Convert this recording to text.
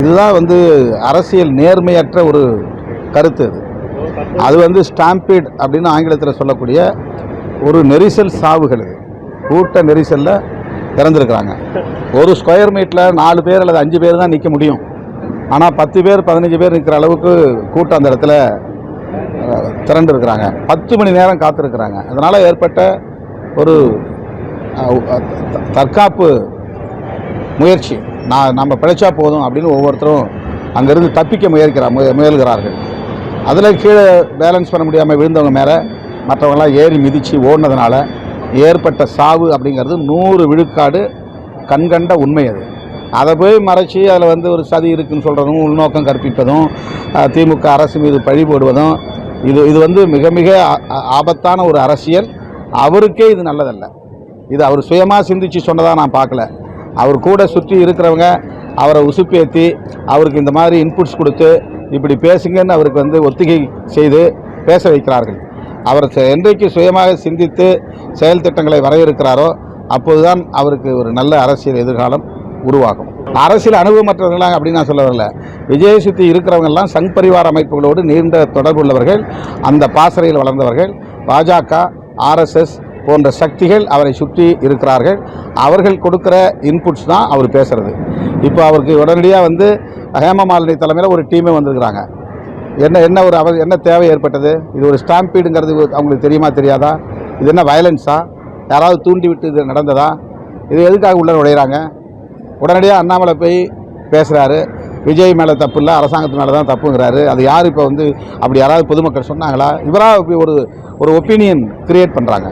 இதுதான் வந்து அரசியல் நேர்மையற்ற ஒரு கருத்து. அது வந்து ஸ்டாம்பீட் அப்படின்னு ஆங்கிலத்தில் சொல்லக்கூடிய ஒரு நெரிசல் சாவுகள். கூட்ட நெரிசலில் இறந்துருக்குறாங்க. ஒரு ஸ்கொயர் மீட்டரில் 4 பேர் அல்லது 5 பேர் தான் நிற்க முடியும். ஆனால் 10 பேர் 15 பேர் நிற்கிற அளவுக்கு கூட்டம் அந்த இடத்துல திரண்டிருக்கிறாங்க. 10 மணி நேரம் காத்திருக்கிறாங்க. அதனால் ஏற்பட்ட ஒரு தற்காப்பு முயற்சி, நம்ம பிழைச்சா போதும் அப்படின்னு ஒவ்வொருத்தரும் அங்கேருந்து தப்பிக்க முயல்கிறார்கள். அதில் கீழே பேலன்ஸ் பண்ண முடியாமல் விழுந்தவங்க மேலே மற்றவங்களாம் ஏறி மிதித்து ஓடினதுனால ஏற்பட்ட சாவு அப்படிங்கிறது 100 விழுக்காடு கண்கண்ட உண்மை. அதை போய் மறைச்சி அதில் வந்து ஒரு சதி இருக்குதுன்னு சொல்கிறதும், உள்நோக்கம் கற்பிப்பதும், திமுக அரசு மீது பழி போடுவதும், இது வந்து மிக மிக ஆபத்தான ஒரு அரசியல். அவருக்கே இது நல்லதல்ல. இது அவர் சுயமாக சிந்தித்து சொன்னதாக நான் பார்க்கல. அவர் கூட சுற்றி இருக்கிறவங்க அவரை உசுப்பேற்றி அவருக்கு இந்த மாதிரி இன்புட்ஸ் கொடுத்து இப்படி பேசுங்கன்னு அவருக்கு வந்து ஒத்திகை செய்து பேச வைக்கிறார்கள். அவர் என்றைக்கு சுயமாக சிந்தித்து செயல் திட்டங்களை வரையறுக்கிறாரோ அப்போதுதான் அவருக்கு ஒரு நல்ல அரசியல் எதிர்காலம் உருவாகும். அரசியல் அனுபவமற்றவர்களாக அப்படின்னு நான் சொல்ல வரல. விஜயை சுற்றி இருக்கிறவங்கெல்லாம் சங் பரிவார அமைப்புகளோடு நீண்ட தொடர்புள்ளவர்கள், அந்த பாசறையில் வளர்ந்தவர்கள். பாஜக, RSS போன்ற சக்திகள் அவரை சுற்றி இருக்கிறார்கள். அவர்கள் கொடுக்குற இன்புட்ஸ் தான் அவர் பேசுகிறது. இப்போ அவருக்கு உடனடியாக வந்து ஹேமமாலினி தலைமையில் ஒரு டீமே வந்திருக்கிறாங்க. என்ன தேவை ஏற்பட்டது? இது ஒரு ஸ்டாம்பீடுங்கிறது அவங்களுக்கு தெரியுமா தெரியாதா? இது என்ன வயலன்ஸா? யாராவது தூண்டி விட்டு இது நடந்ததா? இது எதுக்காக உள்ள நுழையிறாங்க? உடனடியாக அண்ணாமலை போய் பேசுகிறாரு. விஜய் மேலே தப்பு இல்லை, அரசாங்கத்து மேலே தான் தப்புங்கிறாரு. அது யார் இப்போ வந்து அப்படி யாராவது பொதுமக்கள் சொன்னாங்களா? இவராக ஒரு ஒப்பீனியன் கிரியேட் பண்ணுறாங்க.